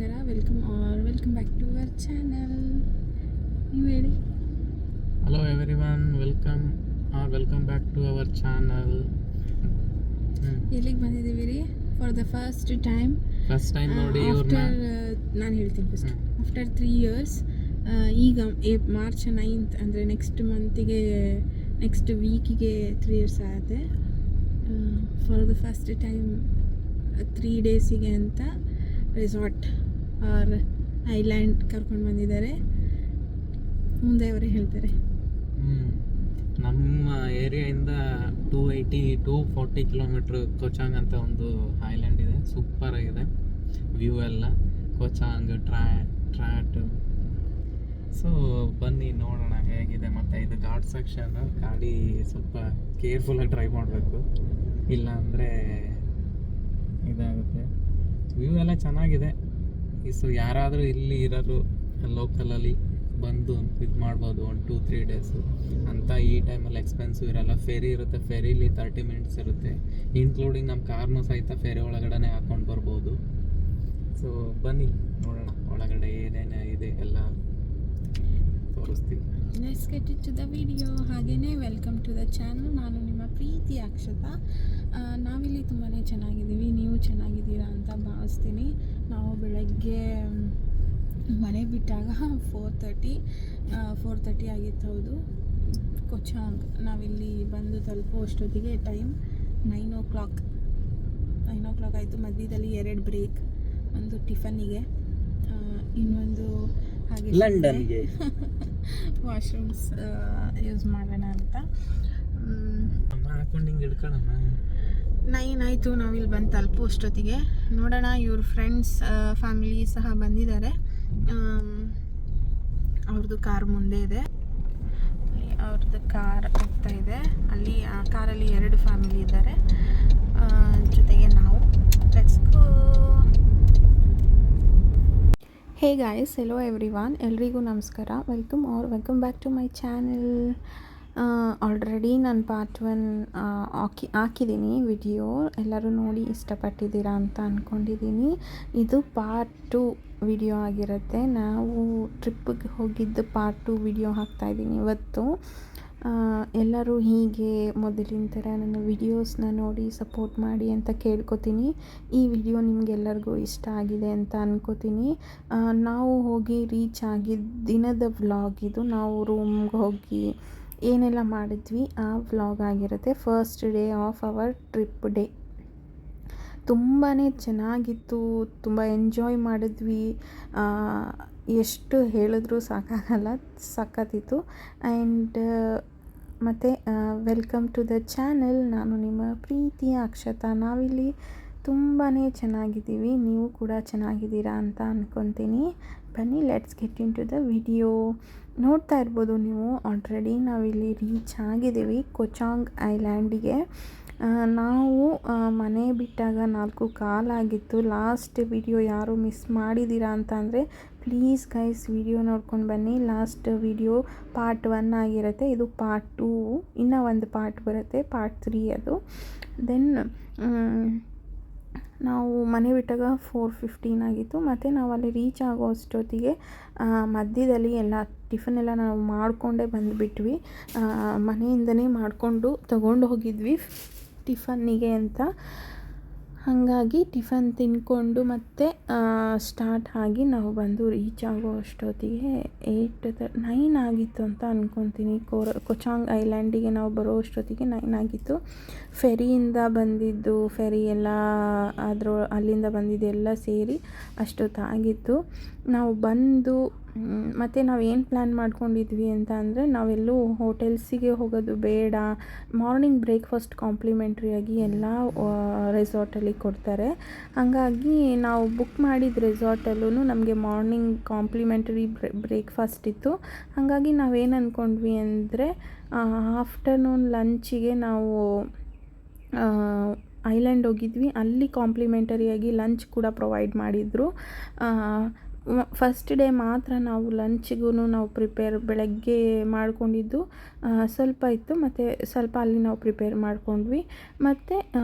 ನಮಸ್ಕಾರ, welcome back to our channel. ನೀವು ಹೇಳಿ. Hello everyone, welcome back to our channel. ಎಲ್ಲಿಗೆ ಬಂದಿದ್ದೀವಿ ರೀ? ಫಾರ್ ದ ಫಸ್ಟ್ ಟೈಮ್ ನೋಡಿ ನಾನು ಹೇಳ್ತೀನಿ ಫಸ್ಟ್. ಆಫ್ಟರ್ 3 years ಈಗ ಮಾರ್ಚ್ 9th ಅಂದರೆ ನೆಕ್ಸ್ಟ್ ವೀಕಿಗೆ 3 years ಆಗುತ್ತೆ. ಫಾರ್ ದ ಫಸ್ಟ್ ಟೈಮ್ 3 ಡೇಸಿಗೆ ಅಂತ ರೆಸಾರ್ಟ್ ಆರ್ ಐಲ್ಯಾಂಡ್ ಕರ್ಕೊಂಡು ಬಂದಿದ್ದಾರೆ. ಮುಂದೆ ಅವರೇ ಹೇಳ್ತಾರೆ. ನಮ್ಮ ಏರಿಯಾಯಿಂದ 240 ಕಿಲೋಮೀಟ್ರ್ ಕೊಚಾಂಗ್ ಅಂತ ಒಂದು ಐಲ್ಯಾಂಡ್ ಇದೆ. ಸೂಪರ್ ಆಗಿದೆ ವ್ಯೂ ಎಲ್ಲ, ಕೊಚಾಂಗ್ ಟ್ರ್ಯಾಟ್. ಸೊ ಬನ್ನಿ ನೋಡೋಣ ಹೇಗಿದೆ. ಮತ್ತು ಇದು ಘಾಟ್ ಸೆಕ್ಷನ್, ಗಾಡಿ ಸ್ವಲ್ಪ ಕೇರ್ಫುಲ್ಲಾಗಿ ಡ್ರೈವ್ ಮಾಡಬೇಕು, ಇಲ್ಲ ಅಂದರೆ ಇದಾಗುತ್ತೆ. ವ್ಯೂ ಎಲ್ಲ ಚೆನ್ನಾಗಿದೆ. ಸೊ ಯಾರಾದರೂ ಇಲ್ಲಿ ಇರೋರು ಲೋಕಲಲ್ಲಿ ಬಂದು ಇದು ಮಾಡ್ಬೋದು 1-2-3 ಡೇಸು ಅಂತ. ಈ ಟೈಮಲ್ಲಿ ಎಕ್ಸ್ಪೆನ್ಸಿವ್ ಇರೋಲ್ಲ. ಫೆರಿ ಇರುತ್ತೆ, ಫೆರಿಲಿ 30 minutes ಇರುತ್ತೆ, ಇನ್ಕ್ಲೂಡಿಂಗ್ ನಮ್ಮ ಕಾರ್ನು ಸಹಿತ ಫೆರಿ ಒಳಗಡೆ ಹಾಕ್ಕೊಂಡು ಬರ್ಬೋದು. ಸೊ ಬನ್ನಿ ನೋಡೋಣ ಒಳಗಡೆ ಏನೇನು ಇದೆ ಎಲ್ಲ ತೋರಿಸ್ತೀವಿ. Let's get it to the video. ಹಾಗೆಯೇ ವೆಲ್ಕಮ್ ಟು ದ ಚಾನಲ್. ನಾನು ನಿಮ್ಮ ಪ್ರೀತಿ ಅಕ್ಷತಾ. ನಾವಿಲ್ಲಿ ತುಂಬಾ ಚೆನ್ನಾಗಿದ್ದೀವಿ, ನೀವು ಚೆನ್ನಾಗಿದ್ದೀರಾ ಅಂತ ಭಾವಿಸ್ತೀನಿ. ನಾವು ಬೆಳಗ್ಗೆ ಮನೆ ಬಿಟ್ಟಾಗ 4:30 ಆಗಿತ್ತು. ಹೌದು, ಕೊಚಾಂಗ್ ನಾವಿಲ್ಲಿ ಬಂದು ತಲುಪೋ ಅಷ್ಟೊತ್ತಿಗೆ ಟೈಮ್ 9 o'clock ಆಯಿತು. ಮಧ್ಯದಲ್ಲಿ 2 ಬ್ರೇಕ್, ಒಂದು ಟಿಫನ್ನಿಗೆ, ಇನ್ನೊಂದು ಹಾಗೆ ಲಂಡನ್ಗೆ ವಾಶ್ರೂಮ್ಸ್ ಯೂಸ್ ಮಾಡೋಣ ಅಂತ. ಹಾಕೊಂಡು ಹಿಂಗೆ ಹಿಡ್ಕೊಳ್ಳೋಣ. 9 ಆಯಿತು ನಾವಿಲ್ಲಿ ಬಂದು ತಲುಪೋ ಅಷ್ಟೊತ್ತಿಗೆ. ನೋಡೋಣ, ಇವ್ರ ಫ್ರೆಂಡ್ಸ್ ಫ್ಯಾಮಿಲಿ ಸಹ ಬಂದಿದ್ದಾರೆ. ಅವ್ರದ್ದು ಕಾರ್ ಮುಂದೆ ಇದೆ, ಅವ್ರದ್ದು ಕಾರ್ ಹೋಗ್ತಾ ಇದೆ. ಅಲ್ಲಿ ಆ ಕಾರಲ್ಲಿ 2 ಫ್ಯಾಮಿಲಿ ಇದ್ದಾರೆ, ಜೊತೆಗೆ ನಾವು. Let's go. Hey guys, hello everyone, ಎಲ್ರಿಗೂ ನಮಸ್ಕಾರ. Welcome back to my channel. Already ನಾನು ಪಾರ್ಟ್ 1 ಹಾಕಿದ್ದೀನಿ ವಿಡಿಯೋ. ಎಲ್ಲರೂ ನೋಡಿ ಇಷ್ಟಪಟ್ಟಿದ್ದೀರಾ ಅಂತ ಅಂದ್ಕೊಂಡಿದ್ದೀನಿ. ಇದು ಪಾರ್ಟ್ 2 ವಿಡಿಯೋ ಆಗಿರುತ್ತೆ. ನಾವು ಟ್ರಿಪ್ಪಿಗೆ ಹೋಗಿದ್ದು ಪಾರ್ಟ್ 2 ವಿಡಿಯೋ ಹಾಕ್ತಾಯಿದ್ದೀನಿ ಇವತ್ತು. ಎಲ್ಲರೂ ಹೀಗೆ ಮೊದಲಿನ ಥರ ನನ್ನ ವಿಡಿಯೋಸ್ನ ನೋಡಿ ಸಪೋರ್ಟ್ ಮಾಡಿ ಅಂತ ಕೇಳ್ಕೊತೀನಿ. ಈ ವಿಡಿಯೋ ನಿಮಗೆಲ್ಲರಿಗೂ ಇಷ್ಟ ಆಗಿದೆ ಅಂತ ಅಂದ್ಕೋತೀನಿ. ನಾವು ಹೋಗಿ ರೀಚ್ ಆಗಿದ್ದ ದಿನದ ವ್ಲಾಗ್ ಇದು. ನಾವು ರೂಮ್ಗೆ ಹೋಗಿ ಏನೆಲ್ಲ ಮಾಡಿದ್ವಿ ಆ ವ್ಲಾಗ್ ಆಗಿರುತ್ತೆ. First day of our trip day. ತುಂಬಾ ಚೆನ್ನಾಗಿತ್ತು, ತುಂಬ ಎಂಜಾಯ್ ಮಾಡಿದ್ವಿ. ಎಷ್ಟು ಹೇಳಿದ್ರೂ ಸಾಕಾಗಲ್ಲ, ಸಖತ್ತಿತ್ತು. ಆ್ಯಂಡ್ ಮತ್ತು ವೆಲ್ಕಮ್ ಟು ದ ಚಾನೆಲ್. ನಾನು ನಿಮ್ಮ ಪ್ರೀತಿಯ ಅಕ್ಷತಾ. ನಾವಿಲ್ಲಿ ತುಂಬಾ ಚೆನ್ನಾಗಿದ್ದೀವಿ, ನೀವು ಕೂಡ ಚೆನ್ನಾಗಿದ್ದೀರಾ ಅಂತ ಅಂದ್ಕೊತೀನಿ. ಬನ್ನಿ, let's get into the video. ನೋಡ್ತಾ ಇರ್ಬೋದು ನೀವು, ಆಲ್ರೆಡಿ ನಾವಿಲ್ಲಿ ರೀಚ್ ಆಗಿದ್ದೀವಿ ಕೊಚಾಂಗ್ ಐಲ್ಯಾಂಡಿಗೆ. ನಾವು ಮನೆ ಬಿಟ್ಟಾಗ 4:15 ಆಗಿತ್ತು. ಲಾಸ್ಟ್ ವಿಡಿಯೋ ಯಾರು ಮಿಸ್ ಮಾಡಿದ್ದೀರಾ ಅಂತ ಅಂದರೆ ಪ್ಲೀಸ್ ಗೈಸ್ ವಿಡಿಯೋ ನೋಡ್ಕೊಂಡು ಬನ್ನಿ. ಲಾಸ್ಟ್ ವಿಡಿಯೋ ಪಾರ್ಟ್ 1 ಆಗಿರುತ್ತೆ, ಇದು ಪಾರ್ಟ್ 2. ಇನ್ನೂ ಒಂದು ಪಾರ್ಟ್ ಬರುತ್ತೆ, ಪಾರ್ಟ್ 3 ಅದು. ದೆನ್ ನಾವು ಮನೆ ಬಿಟ್ಟಾಗ 4:15 ಆಗಿತ್ತು. ಮತ್ತು ನಾವು ಅಲ್ಲಿ ರೀಚ್ ಆಗೋ ಅಷ್ಟೊತ್ತಿಗೆ ಮಧ್ಯದಲ್ಲಿ ಎಲ್ಲ ಟಿಫನ್ ನಾವು ಮಾಡಿಕೊಂಡೇ ಬಂದುಬಿಟ್ವಿ. ಮನೆಯಿಂದನೇ ಮಾಡಿಕೊಂಡು ತಗೊಂಡು ಹೋಗಿದ್ವಿ ಟಿಫನ್ನಿಗೆ ಅಂತ. ಹಾಗಾಗಿ ಟಿಫನ್ ತಿಂದ್ಕೊಂಡು ಮತ್ತೆ ಸ್ಟಾರ್ಟ್ ಆಗಿ ನಾವು ಬಂದು ರೀಚ್ ಆಗೋ ಅಷ್ಟೊತ್ತಿಗೆ 9 ಆಗಿತ್ತು ಅಂತ ಅಂದ್ಕೊತೀನಿ. ಕೊಚಾಂಗ್ ಐಲ್ಯಾಂಡಿಗೆ ನಾವು ಬರೋ ಅಷ್ಟೊತ್ತಿಗೆ 9 ಆಗಿತ್ತು. ಫೆರಿಯಿಂದ ಬಂದಿದ್ದು, ಫೆರಿ ಎಲ್ಲ ಅಲ್ಲಿಂದ ಬಂದಿದ್ದು ಎಲ್ಲ ಸೇರಿ ಅಷ್ಟೊತ್ತಾಗಿತ್ತು. ನಾವು ಬಂದು ಮತ್ತು ನಾವು ಏನು ಪ್ಲ್ಯಾನ್ ಮಾಡ್ಕೊಂಡಿದ್ವಿ ಅಂತ ಅಂದರೆ, ನಾವೆಲ್ಲೂ ಹೋಟೆಲ್ಸಿಗೆ ಹೋಗೋದು ಬೇಡ, ಮಾರ್ನಿಂಗ್ ಬ್ರೇಕ್ಫಾಸ್ಟ್ ಕಾಂಪ್ಲಿಮೆಂಟ್ರಿಯಾಗಿ ಎಲ್ಲ ರೆಸಾರ್ಟಲ್ಲಿ ಕೊಡ್ತಾರೆ. ಹಾಗಾಗಿ ನಾವು ಬುಕ್ ಮಾಡಿದ ರೆಸಾರ್ಟಲ್ಲೂ ನಮಗೆ ಮಾರ್ನಿಂಗ್ ಕಾಂಪ್ಲಿಮೆಂಟರಿ ಬ್ರೇಕ್ಫಾಸ್ಟ್ ಇತ್ತು. ಹಾಗಾಗಿ ನಾವೇನು ಅಂದ್ಕೊಂಡ್ವಿ ಅಂದರೆ, ಆಫ್ಟರ್ನೂನ್ ಲಂಚಿಗೆ ನಾವು ಐಲ್ಯಾಂಡ್ ಹೋಗಿದ್ವಿ. ಅಲ್ಲಿ ಕಾಂಪ್ಲಿಮೆಂಟರಿಯಾಗಿ ಲಂಚ್ ಕೂಡ ಪ್ರೊವೈಡ್ ಮಾಡಿದರು. ಫಸ್ಟ್ ಡೇ ಮಾತ್ರ ನಾವು ಲಂಚ್ಗೂ ನಾವು ಪ್ರಿಪೇರ್ ಬೆಳಗ್ಗೆ ಮಾಡ್ಕೊಂಡಿದ್ದು ಸ್ವಲ್ಪ ಇತ್ತು, ಮತ್ತು ಸ್ವಲ್ಪ ಅಲ್ಲಿ ನಾವು ಪ್ರಿಪೇರ್ ಮಾಡ್ಕೊಂಡ್ವಿ. ಮತ್ತು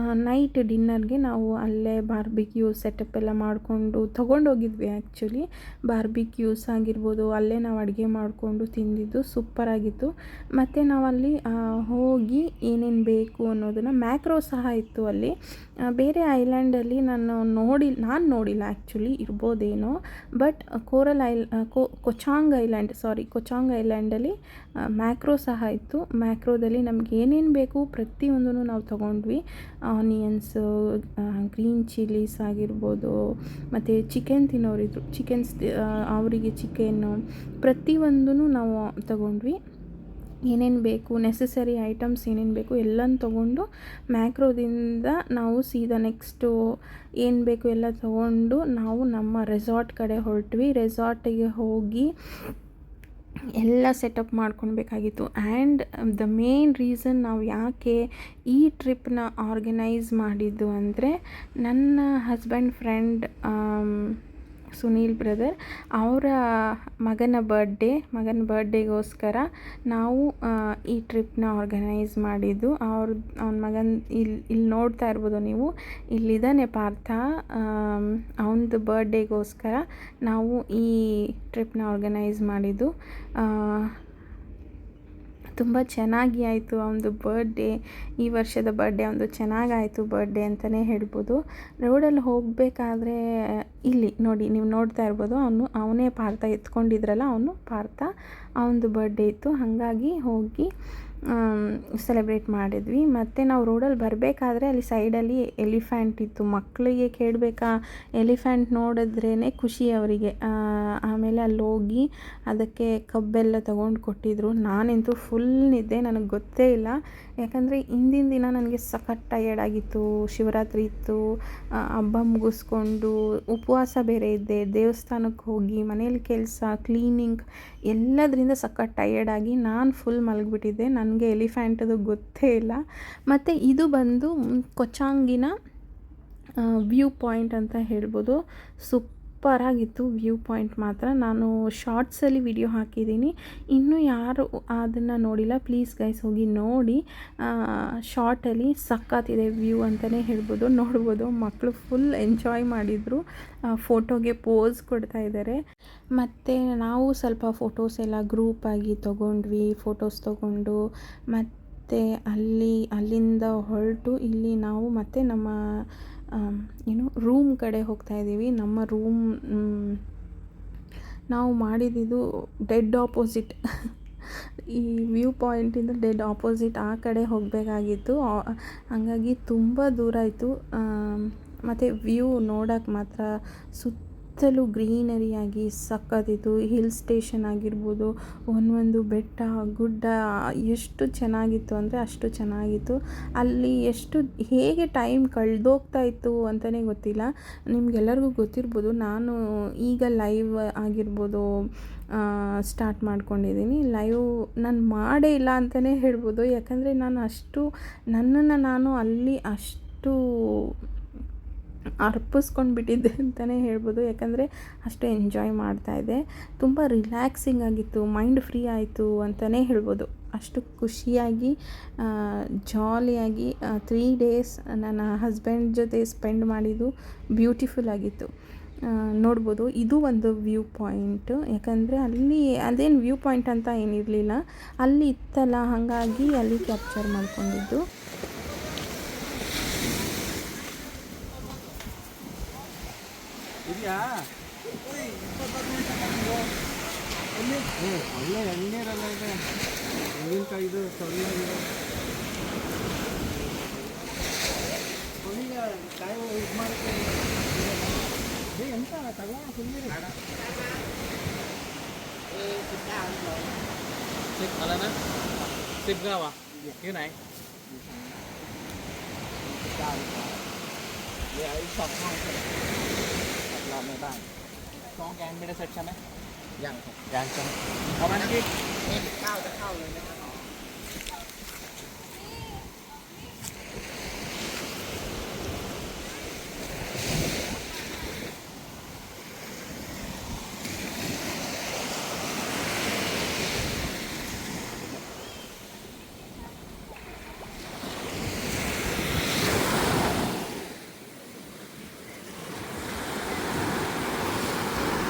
ನೈಟ್ ಡಿನ್ನರ್ಗೆ ನಾವು ಅಲ್ಲೇ ಬಾರ್ಬಿಕ್ಯೂ ಸೆಟಪ್ ಎಲ್ಲ ಮಾಡಿಕೊಂಡು ತೊಗೊಂಡೋಗಿದ್ವಿ. ಆ್ಯಕ್ಚುಲಿ ಬಾರ್ಬಿಕ್ಯೂಸ್ ಆಗಿರ್ಬೋದು, ಅಲ್ಲೇ ನಾವು ಅಡುಗೆ ಮಾಡಿಕೊಂಡು ತಿಂದಿದ್ದು ಸೂಪರಾಗಿತ್ತು. ಮತ್ತು ನಾವಲ್ಲಿ ಹೋಗಿ ಏನೇನು ಬೇಕು ಅನ್ನೋದನ್ನು ಮ್ಯಾಕ್ರೋ ಸಹ ಇತ್ತು ಅಲ್ಲಿ. ಬೇರೆ ಐಲ್ಯಾಂಡಲ್ಲಿ ನಾನು ನೋಡಿಲ್ಲ ಆ್ಯಕ್ಚುಲಿ, ಇರ್ಬೋದೇನೋ. ಬಟ್ ಕೊಚಾಂಗ್ ಐಲ್ಯಾಂಡಲ್ಲಿ ಮ್ಯಾಕ್ರೋ ಸಹ ಇತ್ತು. ಮ್ಯಾಕ್ರೋದಲ್ಲಿ ನಮ್ಗೆ ಏನೇನು ಬೇಕು ಪ್ರತಿಯೊಂದೂ ನಾವು ತೊಗೊಂಡ್ವಿ. ಆನಿಯನ್ಸು, ಗ್ರೀನ್ ಚಿಲ್ಲೀಸ್ ಆಗಿರ್ಬೋದು, ಮತ್ತು ಚಿಕನ್ ತಿನ್ನೋರಿದ್ರು, ಅವರಿಗೆ ಚಿಕನ್ನು ಪ್ರತಿಯೊಂದೂ ನಾವು ತೊಗೊಂಡ್ವಿ. ಏನೇನು ಬೇಕು, ನೆಸೆಸರಿ ಐಟಮ್ಸ್ ಏನೇನು ಬೇಕು ಎಲ್ಲನೂ ತೊಗೊಂಡು ಮ್ಯಾಕ್ರೋದಿಂದ ನಾವು ಸೀದಾ ನೆಕ್ಸ್ಟು ಏನು ಬೇಕು ಎಲ್ಲ ತೊಗೊಂಡು ನಾವು ನಮ್ಮ ರೆಸಾರ್ಟ್ ಕಡೆ ಹೊರಟ್ವಿ. ರೆಸಾರ್ಟಿಗೆ ಹೋಗಿ ಎಲ್ಲ ಸೆಟಪ್ ಮಾಡ್ಕೊಳ್ಬೇಕಾಗಿತ್ತು. ಆ್ಯಂಡ್ ದ ಮೇನ್ ರೀಸನ್ ನಾವು ಯಾಕೆ ಈ ಟ್ರಿಪ್ನ ಆರ್ಗನೈಸ್ ಮಾಡಿದ್ದು ಅಂದರೆ, ನನ್ನ ಹಸ್ಬೆಂಡ್ ಫ್ರೆಂಡ್ ಸುನೀಲ್ ಬ್ರದರ್ ಅವರ ಮಗನ ಬರ್ಡೇಗೋಸ್ಕರ ನಾವು ಈ ಟ್ರಿಪ್ನ ಆರ್ಗನೈಸ್ ಮಾಡಿದ್ದು. ಅವನ ಮಗನ ಇಲ್ಲಿ ನೋಡ್ತಾ ಇರ್ಬೋದು ನೀವು, ಇಲ್ಲಿದ್ದಾನೆ ಪಾರ್ಥ. ಅವನದು ಬರ್ಡೇಗೋಸ್ಕರ ನಾವು ಈ ಟ್ರಿಪ್ನ ಆರ್ಗನೈಸ್ ಮಾಡಿದ್ದು. ತುಂಬ ಚೆನ್ನಾಗಿ ಆಯಿತು ಅವನದು ಬರ್ಡೇ. ಈ ವರ್ಷದ ಬರ್ಡೇ ಅವನದು ಚೆನ್ನಾಗಾಯಿತು ಬರ್ಡೇ ಅಂತಲೇ ಹೇಳ್ಬೋದು. ರೋಡಲ್ಲಿ ಹೋಗಬೇಕಾದ್ರೆ ಇಲ್ಲಿ ನೋಡಿ, ನೀವು ನೋಡ್ತಾ ಇರ್ಬೋದು, ಅವನೇ ಪಾರ್ಥ ಎತ್ಕೊಂಡಿದ್ರಲ್ಲ, ಅವನು ಪಾರ್ಥ. ಅವನದು ಬರ್ಡೇ ಇತ್ತು, ಹಾಗಾಗಿ ಹೋಗಿ ಸೆಲೆಬ್ರೇಟ್ ಮಾಡಿದ್ವಿ. ಮತ್ತು ನಾವು ರೋಡಲ್ಲಿ ಬರಬೇಕಾದ್ರೆ ಅಲ್ಲಿ ಸೈಡಲ್ಲಿ ಎಲಿಫೆಂಟ್ ಇತ್ತು. ಮಕ್ಕಳಿಗೆ ಕೇಳಬೇಕಾ, ಎಲಿಫೆಂಟ್ ನೋಡಿದ್ರೇ ಖುಷಿ ಅವರಿಗೆ. ಆಮೇಲೆ ಅಲ್ಲಿ ಹೋಗಿ ಅದಕ್ಕೆ ಕಬ್ಬೆಲ್ಲ ತೊಗೊಂಡು ಕೊಟ್ಟಿದ್ದರು. ನಾನಂತೂ ಫುಲ್ ನಿದ್ದೆ, ನನಗೆ ಗೊತ್ತೇ ಇಲ್ಲ. ಯಾಕಂದರೆ ಹಿಂದಿನ ದಿನ ನನಗೆ ಸಖತ್ ಟಯರ್ಡ್ ಆಗಿತ್ತು. ಶಿವರಾತ್ರಿ ಇತ್ತು, ಹಬ್ಬ ಮುಗಿಸ್ಕೊಂಡು ಉಪವಾಸ ಬೇರೆ ಇದ್ದೆ. ದೇವಸ್ಥಾನಕ್ಕೆ ಹೋಗಿ ಮನೇಲಿ ಕೆಲಸ, ಕ್ಲೀನಿಂಗ್ ಎಲ್ಲದರಿಂದ ಸಖತ್ ಟಯರ್ಡಾಗಿ ನಾನು ಫುಲ್ ಮಲಗಿಬಿಟ್ಟಿದ್ದೆ. ನನಗೆ ಎಲಿಫೆಂಟದು ಗೊತ್ತೇ ಇಲ್ಲ. ಮತ್ತು ಇದು ಬಂದು ಕೊಚಾಂಗಿನ ವ್ಯೂ ಪಾಯಿಂಟ್ ಅಂತ ಹೇಳ್ಬೋದು. ಸೂಪರಾಗಿತ್ತು ವ್ಯೂ ಪಾಯಿಂಟ್ ಮಾತ್ರ. ನಾನು ಶಾರ್ಟ್ಸಲ್ಲಿ ವಿಡಿಯೋ ಹಾಕಿದ್ದೀನಿ, ಇನ್ನೂ ಯಾರು ಅದನ್ನು ನೋಡಿಲ್ಲ ಪ್ಲೀಸ್ ಗೈಸ್ ಹೋಗಿ ನೋಡಿ. ಶಾರ್ಟಲ್ಲಿ ಸಖತ್ತಿದೆ ವ್ಯೂ ಅಂತಲೇ ಹೇಳ್ಬೋದು. ನೋಡ್ಬೋದು, ಮಕ್ಕಳು ಫುಲ್ ಎಂಜಾಯ್ ಮಾಡಿದರು, ಫೋಟೋಗೆ ಪೋಸ್ ಕೊಡ್ತಾ ಇದ್ದಾರೆ. ಮತ್ತು ನಾವು ಸ್ವಲ್ಪ ಫೋಟೋಸ್ ಎಲ್ಲ ಗ್ರೂಪಾಗಿ ತೊಗೊಂಡ್ವಿ. ಫೋಟೋಸ್ ತೊಗೊಂಡು ಮತ್ತು ಅಲ್ಲಿಂದ ಹೊರಟು ಇಲ್ಲಿ ನಾವು ಮತ್ತೆ ನಮ್ಮ ರೂಮ್ ಕಡೆ ಹೋಗ್ತಾಯಿದ್ದೀವಿ. ನಮ್ಮ ರೂಮ್ ನಾವು ಮಾಡಿದ್ದು ಡೆಡ್ ಆಪೋಸಿಟ್ ಈ ವ್ಯೂ ಪಾಯಿಂಟಿಂದ ಡೆಡ್ ಆಪೋಸಿಟ್ ಆ ಕಡೆ ಹೋಗಬೇಕಾಗಿತ್ತು. ಹಾಗಾಗಿ ತುಂಬ ದೂರ ಆಯಿತು. ಮತ್ತು ವ್ಯೂ ನೋಡೋಕ್ಕೆ ಮಾತ್ರ ಸುತ್ತಲೂ ಗ್ರೀನರಿಯಾಗಿ ಸಖತ್ತಿತ್ತು. ಹಿಲ್ ಸ್ಟೇಷನ್ ಆಗಿರ್ಬೋದು, ಒಂದೊಂದು ಬೆಟ್ಟ ಗುಡ್ಡ ಎಷ್ಟು ಚೆನ್ನಾಗಿತ್ತು ಅಂದರೆ ಅಷ್ಟು ಚೆನ್ನಾಗಿತ್ತು. ಅಲ್ಲಿ ಹೇಗೆ ಟೈಮ್ ಕಳೆದೋಗ್ತಾ ಇತ್ತು ಅಂತಲೇ ಗೊತ್ತಿಲ್ಲ. ನಿಮಗೆಲ್ಲರಿಗೂ ಗೊತ್ತಿರ್ಬೋದು, ನಾನು ಈಗ ಲೈವ್ ಆಗಿರ್ಬೋದು ಸ್ಟಾರ್ಟ್ ಮಾಡ್ಕೊಂಡಿದ್ದೀನಿ. ಲೈವ್ ನಾನು ಮಾಡೇ ಇಲ್ಲ ಅಂತಲೇ ಹೇಳ್ಬೋದು. ಯಾಕಂದರೆ ನನ್ನನ್ನು ನಾನು ಅಲ್ಲಿ ಅಷ್ಟು ಅರ್ಪಿಸ್ಕೊಂಡು ಬಿಟ್ಟಿದ್ದೆ ಅಂತಲೇ ಹೇಳ್ಬೋದು. ಯಾಕಂದರೆ ಅಷ್ಟು ಎಂಜಾಯ್ ಮಾಡ್ತಾಯಿದ್ದೆ. ತುಂಬ ರಿಲ್ಯಾಕ್ಸಿಂಗ್ ಆಗಿತ್ತು, ಮೈಂಡ್ ಫ್ರೀ ಆಯಿತು ಅಂತಲೇ ಹೇಳ್ಬೋದು. ಅಷ್ಟು ಖುಷಿಯಾಗಿ ಜಾಲಿಯಾಗಿ 3 days ನನ್ನ ಹಸ್ಬೆಂಡ್ ಜೊತೆ ಸ್ಪೆಂಡ್ ಮಾಡಿದ್ದು ಬ್ಯೂಟಿಫುಲ್ ಆಗಿತ್ತು. ನೋಡ್ಬೋದು, ಇದು ಒಂದು ವ್ಯೂ ಪಾಯಿಂಟ್. ಯಾಕಂದರೆ ಅಲ್ಲಿ ಅದೇನು ವ್ಯೂ ಪಾಯಿಂಟ್ ಅಂತ ಏನಿರಲಿಲ್ಲ, ಅಲ್ಲಿ ಇತ್ತಲ್ಲ, ಹಾಗಾಗಿ ಅಲ್ಲಿ ಕ್ಯಾಪ್ಚರ್ ಮಾಡ್ಕೊಂಡಿದ್ದು. ಒಳ್ಳೆ ಎಣ್ಣೀರೆಲ್ಲ ಇದೆ, ತೆಂಗಿನಕಾಯಿದು ಕಾಯಿ ಇದು ಮಾಡೋಕ್ಕೆ ಎಂತ ತಗೊಂಡು ಸುಮ್ಮನೆ ಅಲ್ಲ ಸಿಗ್ಗಾವ ಏನಾಯ್ไม่ได้ซองแกงไม่ได้เสร็จใช่ไหมยังใช่ไหมประมาณนี้9จะเข้าเลยนะครับ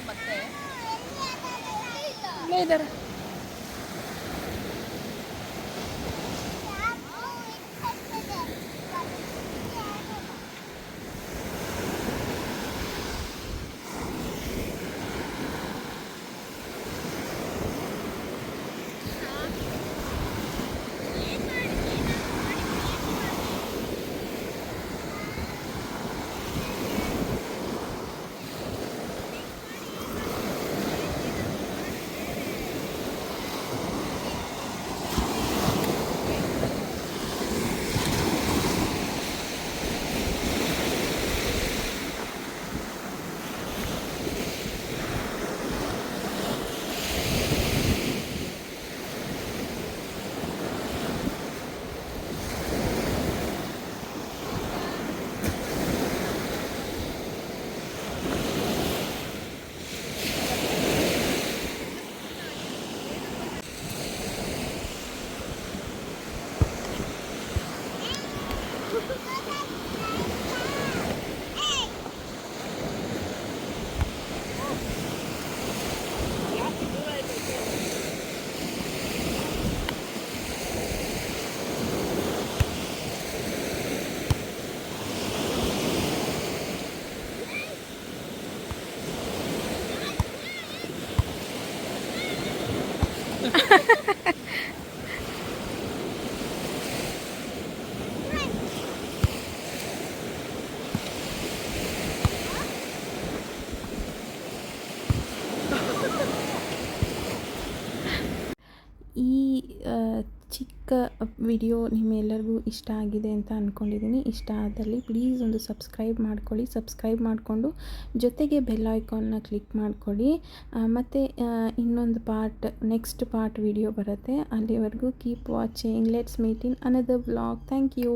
ಮತ್ತೆ ಇಲ್ಲೇ ಇದ್ದಾರೆ. ಈ ಚಿಕ್ಕ ವಿಡಿಯೋ ನಿಮ್ಮೆಲ್ಲರಿಗೂ ಇಷ್ಟ ಆಗಿದೆ ಅಂತ ಅಂದ್ಕೊಂಡಿದ್ದೀನಿ. ಇಷ್ಟ ಆದಲ್ಲಿ ಪ್ಲೀಸ್ ಒಂದು ಸಬ್ಸ್ಕ್ರೈಬ್ ಮಾಡ್ಕೊಳ್ಳಿ. ಸಬ್ಸ್ಕ್ರೈಬ್ ಮಾಡಿಕೊಂಡು ಜೊತೆಗೆ ಬೆಲ್ ಐಕಾನ್ನ ಕ್ಲಿಕ್ ಮಾಡ್ಕೊಳ್ಳಿ. ಮತ್ತು ಇನ್ನೊಂದು ನೆಕ್ಸ್ಟ್ ಪಾರ್ಟ್ ವಿಡಿಯೋ ಬರುತ್ತೆ. ಅಲ್ಲಿವರೆಗೂ keep watching. Let's meet in another vlog. Thank you.